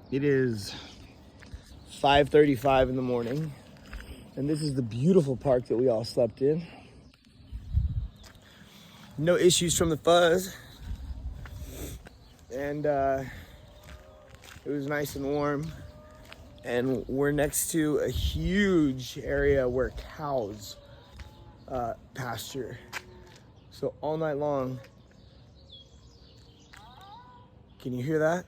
It is 5:35 in the morning, and this is the beautiful park that we all slept in. No issues from the fuzz, and it was nice and warm. And we're next to a huge area where cows pasture. So all night long, can you hear that?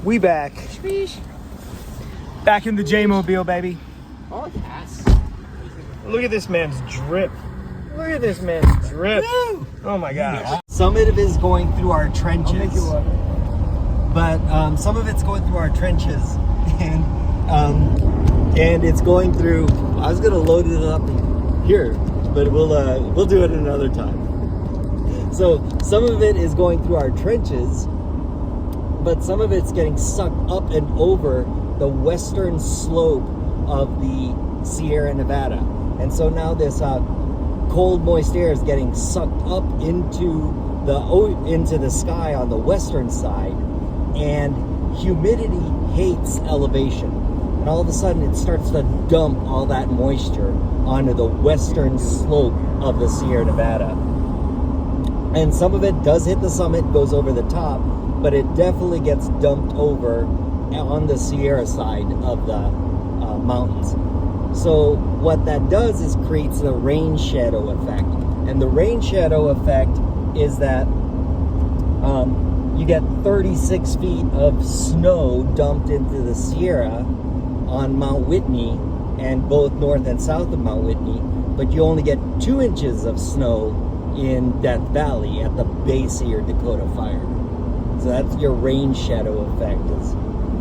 We back. Back in the J-Mobile, baby. Oh, yes. Look at this man's drip. Look at this man's drip. Woo! Oh my God. Some of it is going through our trenches. I'll make you one. But some of it's going through our trenches. And it's going through, I was going to load it up here, but we'll do it another time. So some of it is going through our trenches, but some of it's getting sucked up and over the western slope of the Sierra Nevada. And so now this cold, moist air is getting sucked up into the sky on the western side, and humidity hates elevation. And all of a sudden it starts to dump all that moisture onto the western slope of the Sierra Nevada. And some of it does hit the summit, goes over the top, but it definitely gets dumped over on the Sierra side of the mountains. So what that does is creates the rain shadow effect. And the rain shadow effect is that you get 36 feet of snow dumped into the Sierra on Mount Whitney and both north and south of Mount Whitney, but you only get 2 inches of snow in Death Valley at the base of your Dakota Fire. So that's your rain shadow effect.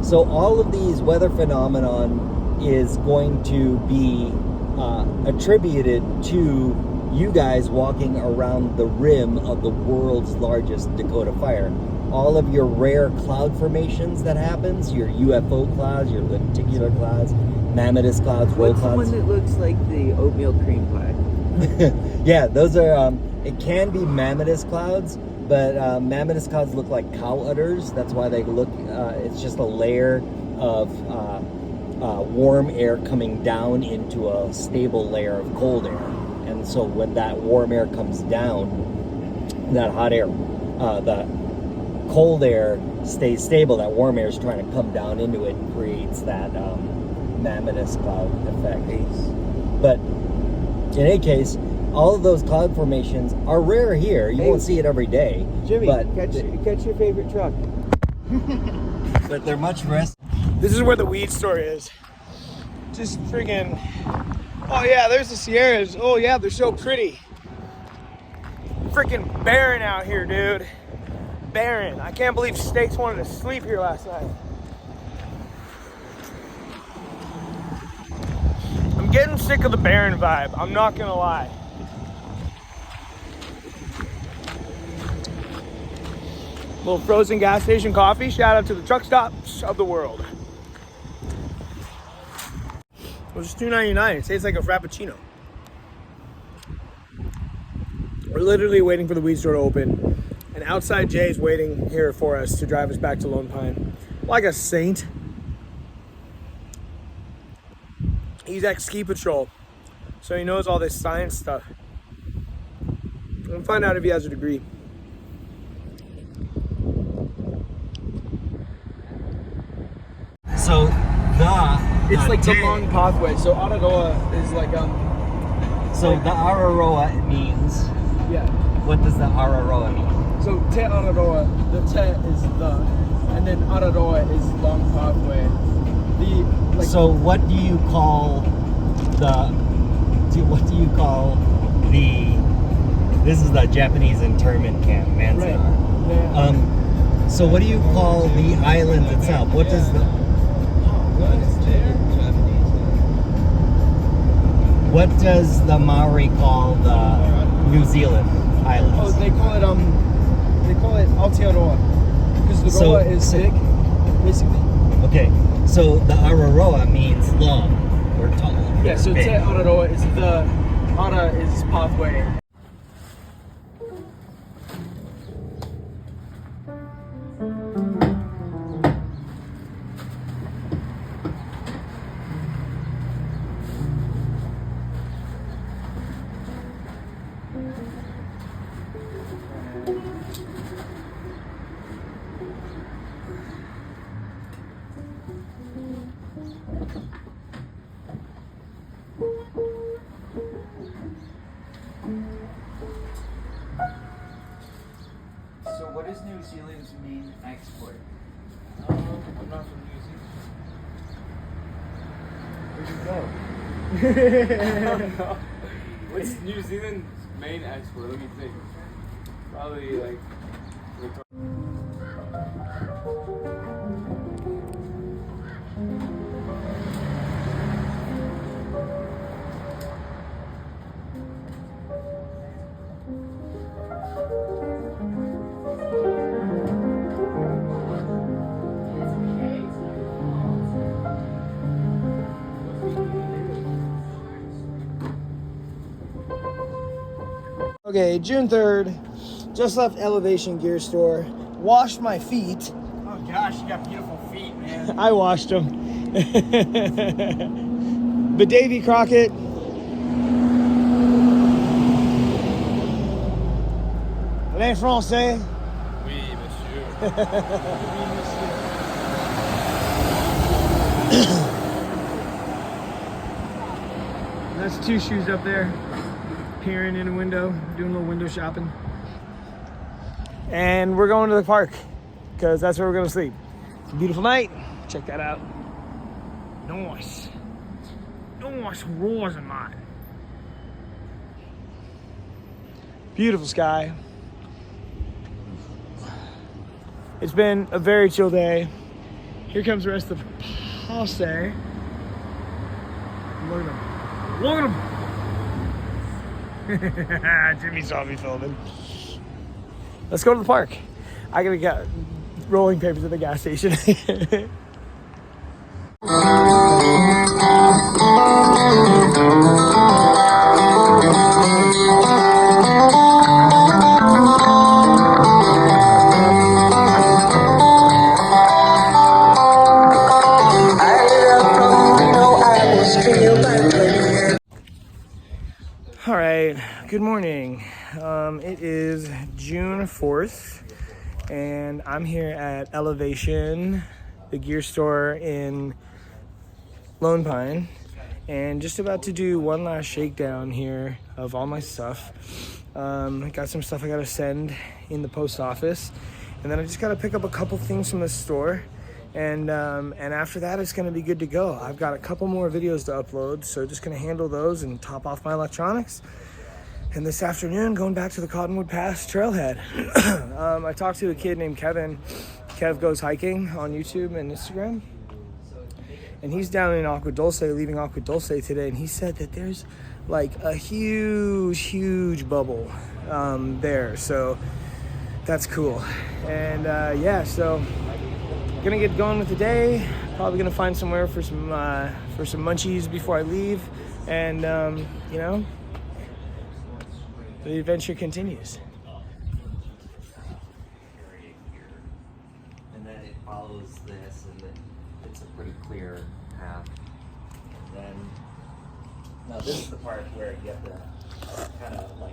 So all of these weather phenomenon is going to be attributed to you guys walking around the rim of the world's largest Dakota Fire. All of your rare cloud formations that happens, your UFO clouds, your lenticular clouds, mammotus clouds, roll clouds. What's the one that looks like the oatmeal cream pie? Yeah, those are, it can be mammotus clouds, but mammotus clouds look like cow udders. That's why they look, it's just a layer of warm air coming down into a stable layer of cold air. And so when that warm air comes down, that hot air, the cold air stays stable, that warm air is trying to come down into it and creates that mammotus cloud effect. But in any case, all of those cloud formations are rare here. You won't see it every day. Jimmy, but catch your favorite truck. But they're much rest. This is where the weed store is. Just friggin', oh yeah, there's the Sierras. Oh yeah, they're so pretty. Freaking barren out here, dude. Barren. I can't believe Stakes wanted to sleep here last night. I'm getting sick of the barren vibe. I'm not gonna lie. Little frozen gas station coffee. Shout out to the truck stops of the world. It was $2.99. It tastes like a Frappuccino. We're literally waiting for the weed store to open. And outside Jay's waiting here for us to drive us back to Lone Pine. Like a saint. He's ex-ski patrol, so he knows all this science stuff. We'll find out if he has a degree. So It's like the long pathway. So Araroa is like So the Araroa means. Yeah. What does the Araroa mean? So Te Araroa, the Te is the, and then Araroa is long pathway. So what do you call this is the Japanese internment camp, Manzanar. Right. Yeah. So what do you call the island itself? What does the Maori call the New Zealand islands? Oh, they call it Aotearoa because the roa is big, basically. Okay, so the Araroa means long, or tunnel. Yeah, so Te Araroa is the Ara is pathway. So what is New Zealand's main export? I'm not from New Zealand. Where'd you go? What's New Zealand's main export? Let me think. Probably like Okay, June 3rd, just left Elevation Gear Store, washed my feet. oh gosh, you got beautiful feet, man. I washed them. But Davy Crockett. Les Français. Oui, monsieur. That's two shoes up there, peering in a window, doing a little window shopping. And we're going to the park, because that's where we're going to sleep. It's a beautiful night. Check that out. Nice. Nice Rosamond. Beautiful sky. It's been a very chill day. Here comes the rest of Posse. Look at him. Look at him. Jimmy saw me filming. Let's go to the park. I gotta get rolling papers at the gas station. All right, good morning. It is June 4th, and I'm here at Elevation, the gear store in Lone Pine, and just about to do one last shakedown here of all my stuff. I got some stuff I gotta send in the post office, and then I just gotta pick up a couple things from the store. And after that, it's gonna be good to go. I've got a couple more videos to upload, so just gonna handle those and top off my electronics. And this afternoon, going back to the Cottonwood Pass trailhead. I talked to a kid named Kevin. Kev Goes Hiking on YouTube and Instagram. And he's down in Agua Dulce, leaving Agua Dulce today, and he said that there's like a huge bubble there. So that's cool. And yeah, so gonna get going with the day. Probably gonna find somewhere for some munchies before I leave, and you know, the adventure continues. And then it follows this, and then it's a pretty clear path. And then now this is the part where you have to kind of like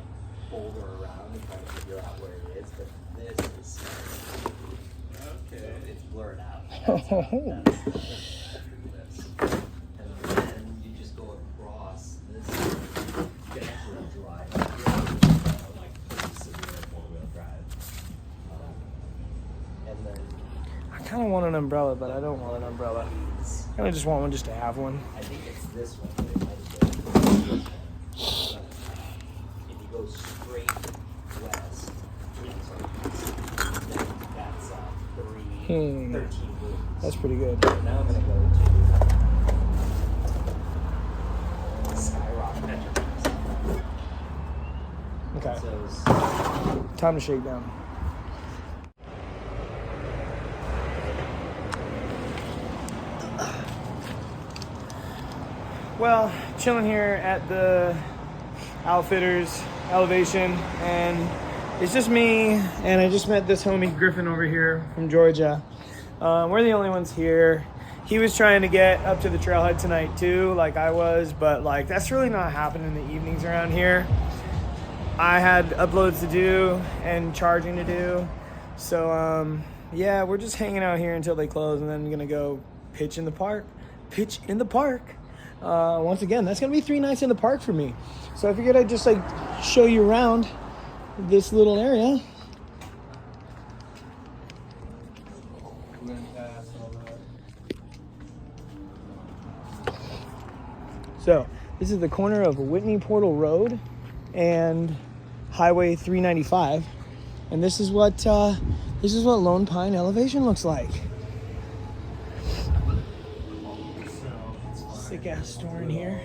boulder around and try to figure out where it is. But this is okay. It's blurred out. That's this. And then you just go across this. You can actually drive like severe four-wheel drive. And then I kind of want an umbrella, but I don't want an umbrella. I kind of just want one just to have one. I think it's this one, but it might be. If you go straight west, that's 13 rooms. That's pretty good. Now I'm going to go to Skyrock Metropolis. Okay, So time to shake down. Well, chilling here at the Outfitters Elevation, and it's just me, and I just met this homie Griffin over here from Georgia. We're the only ones here. He was trying to get up to the trailhead tonight too, like I was, but like that's really not happening in the evenings around here. I had uploads to do and charging to do, so yeah, we're just hanging out here until they close, and then I'm gonna go pitch in the park. Once again, that's gonna be 3 nights in the park for me. So I figured I'd just like show you around this little area. So this is the corner of Whitney Portal Road and Highway 395, and this is what Lone Pine Elevation looks like. Sick ass store in here.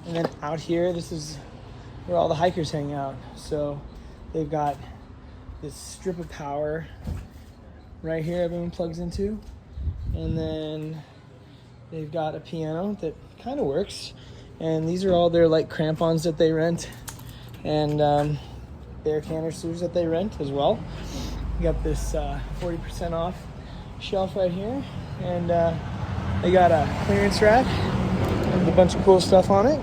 And then out here, this is where all the hikers hang out. So they've got this strip of power right here everyone plugs into, and then they've got a piano that kind of works, and these are all their like crampons that they rent, and air canisters that they rent as well. You got this 40% off shelf right here, and they got a clearance rack with a bunch of cool stuff on it.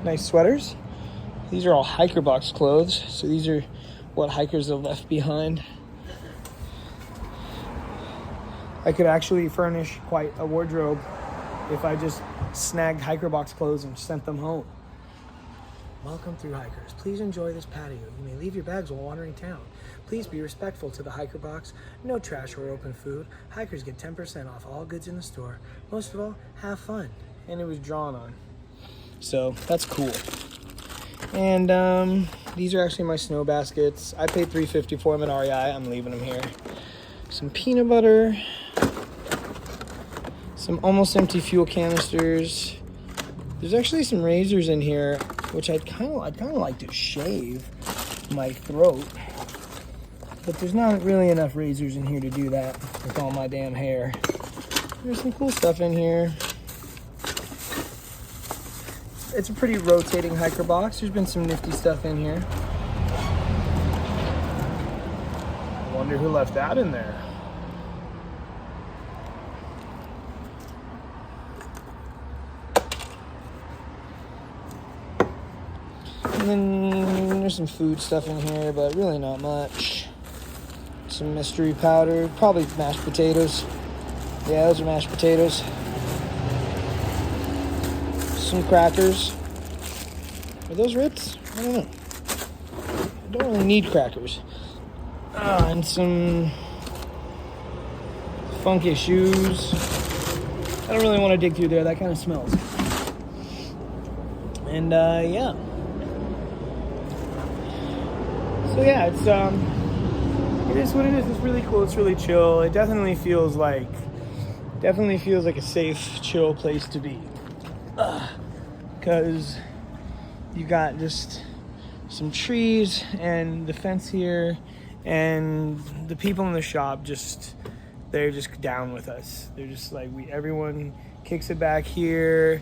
Nice sweaters. These are all hiker box clothes, so these are what hikers have left behind. I could actually furnish quite a wardrobe if I just snagged hiker box clothes and sent them home. Welcome through hikers. Please enjoy this patio. You may leave your bags while wandering town. Please be respectful to the hiker box. No trash or open food. Hikers get 10% off all goods in the store. Most of all, have fun. And it was drawn on. So that's cool. And these are actually my snow baskets. I paid $3.50 for them at REI. I'm leaving them here. Some peanut butter. Some almost empty fuel canisters. There's actually some razors in here, which I'd kind of like to shave my throat, but there's not really enough razors in here to do that with all my damn hair. There's some cool stuff in here. It's a pretty rotating hiker box. There's been some nifty stuff in here. I wonder who left that in there. And then there's some food stuff in here, but really not much. Some mystery powder, probably mashed potatoes. Yeah, those are mashed potatoes. Some crackers. Are those Ritz? I don't know. I don't really need crackers. And some funky shoes. I don't really want to dig through there. That kind of smells. And yeah. So yeah, it is what it is. It's really cool. It's really chill. It definitely feels like a safe, chill place to be. Because you got just some trees and the fence here, and the people in the shop they're just down with us. They're just like, everyone kicks it back here,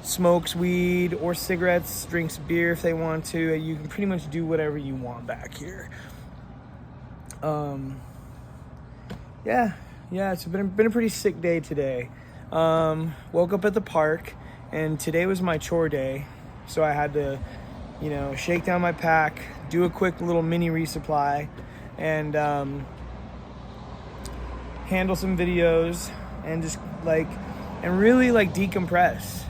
smokes weed or cigarettes, drinks beer if they want to. You can pretty much do whatever you want back here. Yeah, it's been a pretty sick day today. Woke up at the park, and today was my chore day, so I had to, shake down my pack, do a quick little mini resupply, and handle some videos, and just really decompress.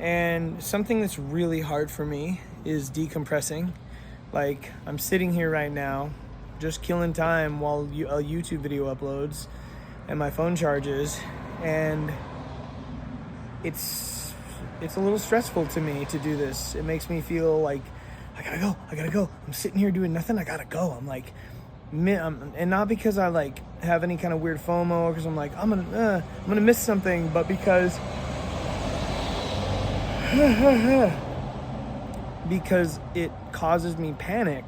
And something that's really hard for me is decompressing. Like, I'm sitting here right now, just killing time while a YouTube video uploads and my phone charges, and it's a little stressful to me to do this. It makes me feel like I gotta go. I'm sitting here doing nothing. I gotta go. And not because I have any kind of weird FOMO, or because I'm like I'm gonna miss something, but because it causes me panic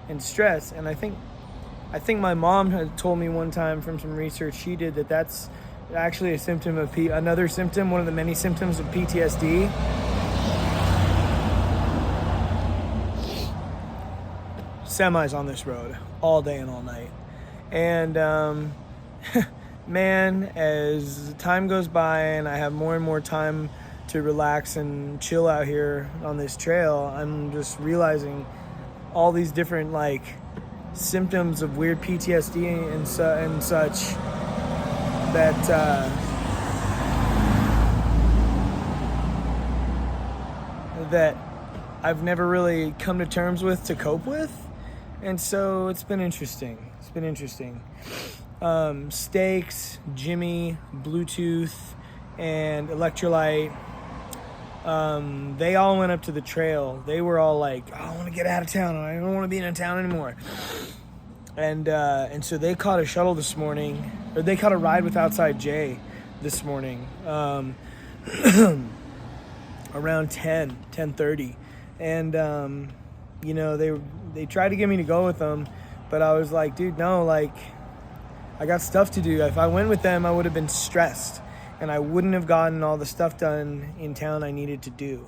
and stress. And I think my mom had told me one time from some research she did that's actually a symptom of another symptom, one of the many symptoms of PTSD. Semis on this road all day and all night. And man, as time goes by and I have more and more time to relax and chill out here on this trail, I'm just realizing all these different like symptoms of weird PTSD and such that that I've never really come to terms with to cope with. And so it's been interesting. Steaks, Jimmy, Bluetooth, and electrolyte. They all went up to the trail. They were all like, oh, I want to get out of town. I don't want to be in town anymore. And so they caught a shuttle this morning, or they caught a ride with Outside Jay this morning, around 10:30. And, you know, they tried to get me to go with them, but I was like, dude, no, like, I got stuff to do. If I went with them, I would have been stressed, and I wouldn't have gotten all the stuff done in town I needed to do.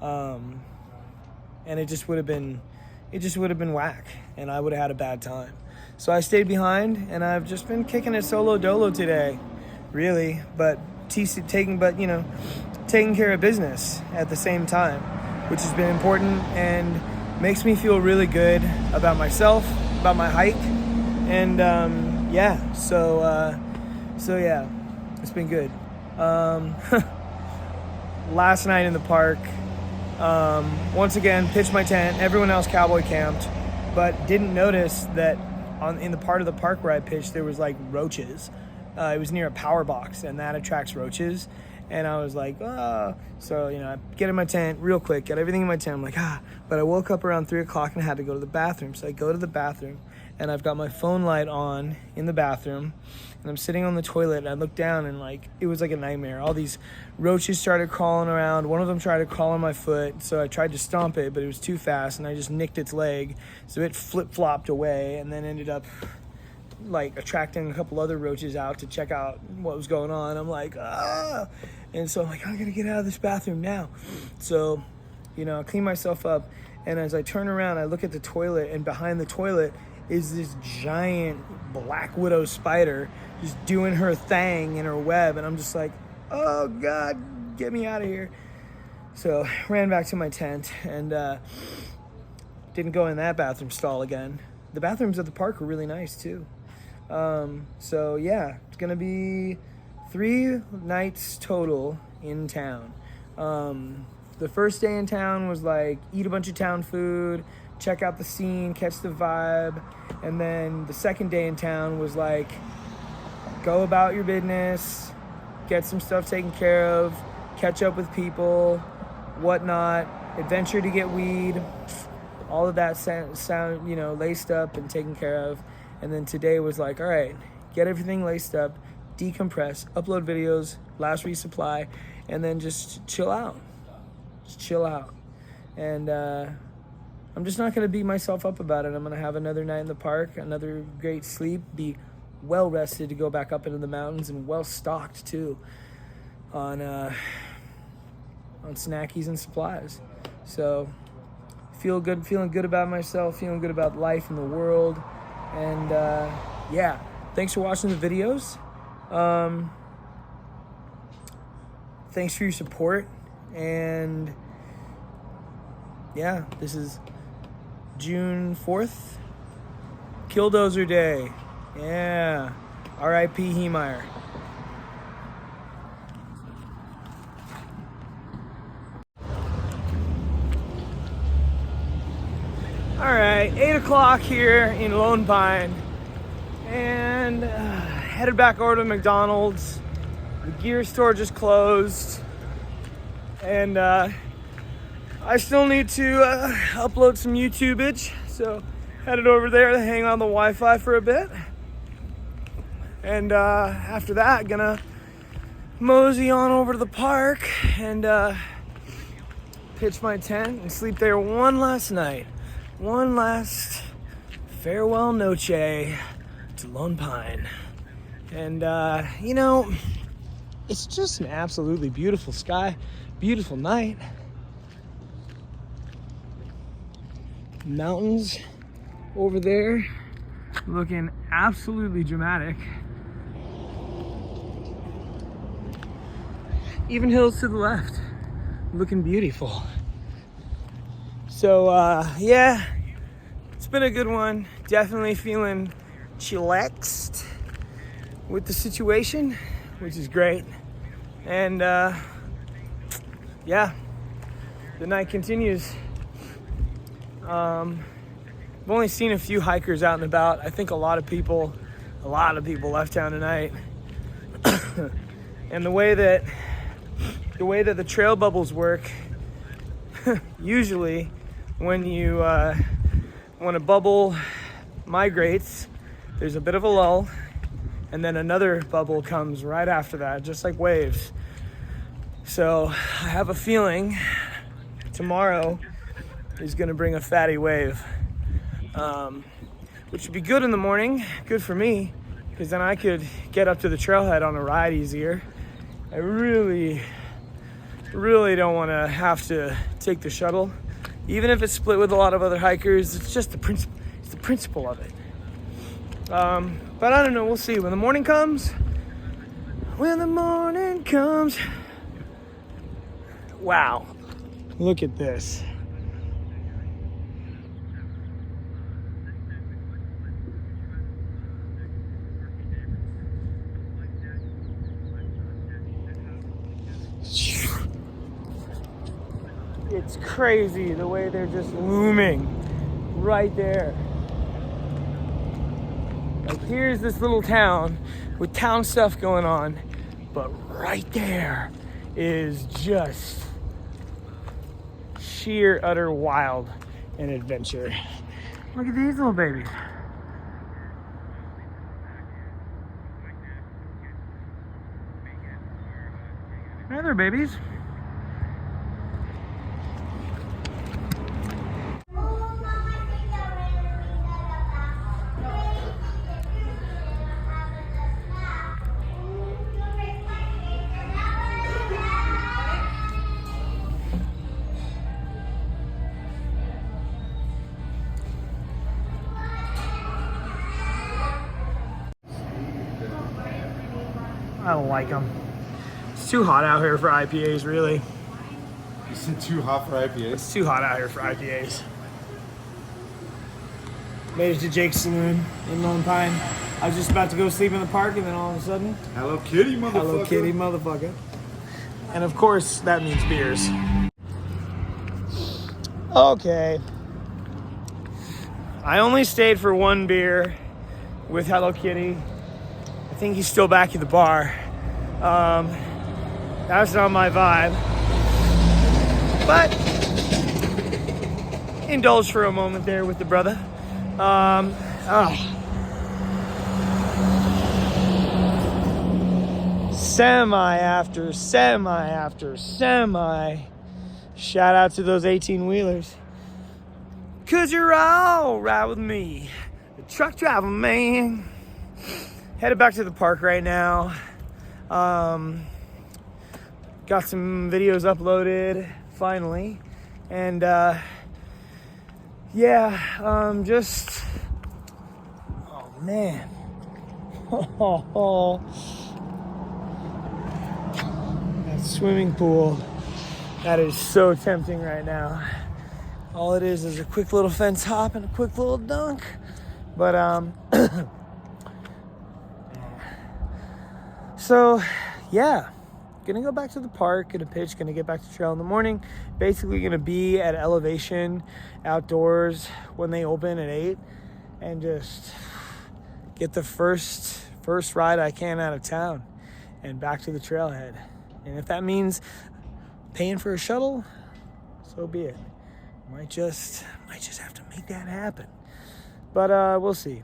And it just would have been whack, and I would have had a bad time. So I stayed behind, and I've just been kicking it solo dolo today, really, but taking care of business at the same time, which has been important and makes me feel really good about myself, about my hike, and so yeah, it's been good. Last night in the park, once again pitched my tent. Everyone else cowboy camped, but didn't notice that in the part of the park where I pitched there was like roaches. It was near a power box, and that attracts roaches. And I was like, so, you know, I get in my tent real quick, get everything in my tent. I'm like, but I woke up around 3 o'clock and I had to go to the bathroom. So I go to the bathroom, and I've got my phone light on in the bathroom, and I'm sitting on the toilet, and I look down, and like, it was like a nightmare. All these roaches started crawling around. One of them tried to crawl on my foot, so I tried to stomp it, but it was too fast, and I just nicked its leg. So it flip-flopped away, and then ended up like attracting a couple other roaches out to check out what was going on. I'm like, and so I'm like, I gotta get out of this bathroom now. So, you know, I clean myself up, and as I turn around, I look at the toilet, and behind the toilet is this giant black widow spider just doing her thing in her web, and I'm just like, oh God, get me out of here. So ran back to my tent, and didn't go in that bathroom stall again. The bathrooms at the park are really nice too. So yeah, it's gonna be 3 nights total in town. The first day in town was like eat a bunch of town food, check out the scene, catch the vibe. And then the second day in town was like go about your business, get some stuff taken care of, catch up with people, whatnot, adventure to get weed, all of that sound, you know, laced up and taken care of. And then today was like, all right, get everything laced up, decompress, upload videos, last resupply, and then just chill out. And I'm just not going to beat myself up about it. I'm going to have another night in the park, another great sleep, be well rested to go back up into the mountains, and well stocked too on snackies and supplies. So feeling good about myself, feeling good about life in the world. And yeah, thanks for watching the videos. Thanks for your support. And yeah, this is June 4th, Killdozer Day. Yeah, R.I.P. Heemeyer. All right, 8 o'clock here in Lone Pine, and headed back over to McDonald's. The gear store just closed, and I still need to upload some YouTubeage, so headed over there to hang on the Wi-Fi for a bit, and after that, gonna mosey on over to the park and pitch my tent and sleep there one last night. One last farewell noche to Lone Pine. And, you know, it's just an absolutely beautiful sky, beautiful night. Mountains over there looking absolutely dramatic. Even hills to the left looking beautiful. So, yeah, it's been a good one. Definitely feeling chillaxed with the situation, which is great. And, yeah, the night continues. I've only seen a few hikers out and about. I think a lot of people left town tonight. And the way that the trail bubbles work, usually when a bubble migrates, there's a bit of a lull, and then another bubble comes right after that, just like waves. So I have a feeling tomorrow is gonna bring a fatty wave, which would be good in the morning, good for me, because then I could get up to the trailhead on a ride easier. I really don't want to have to take the shuttle, even if it's split with a lot of other hikers. It's just the principle of it. But I don't know, we'll see. When the morning comes, wow, look at this. It's crazy the way they're just looming right there. Like, here's this little town with town stuff going on, but right there is just sheer, utter wild and adventure. Look at these little babies. Hey there, babies. I don't like them. It's too hot out here for IPAs, really. Is it too hot for IPAs? It's too hot out here for IPAs. Made it to Jake's Saloon in Lone Pine. I was just about to go sleep in the park, and then all of a sudden, Hello Kitty, motherfucker. Hello Kitty, motherfucker. And of course, that means beers. Okay. I only stayed for one beer with Hello Kitty. I think he's still back at the bar. That's not my vibe. But indulge for a moment there with the brother. Semi after semi. Shout out to those 18-wheelers. 'Cause you're all right with me. The truck driver man. Headed back to the park right now. Got some videos uploaded finally. And just, oh man. That swimming pool, that is so tempting right now. All it is a quick little fence hop and a quick little dunk. But so yeah, gonna go back to the park, gonna pitch, gonna get back to trail in the morning. Basically gonna be at elevation outdoors when they open at 8 and just get the first ride I can out of town and back to the trailhead. And if that means paying for a shuttle, so be it. Might just have to make that happen. But we'll see.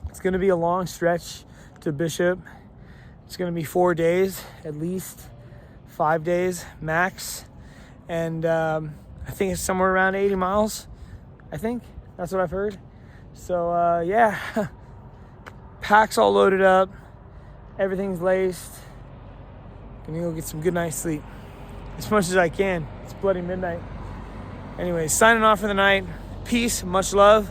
It's gonna be a long stretch to Bishop. It's gonna be 4 days, at least 5 days max. And I think it's somewhere around 80 miles. I think that's what I've heard. So yeah, Pack's all loaded up. Everything's laced. Gonna go get some good night's sleep. As much as I can. It's bloody midnight. Anyways, signing off for the night. Peace, much love.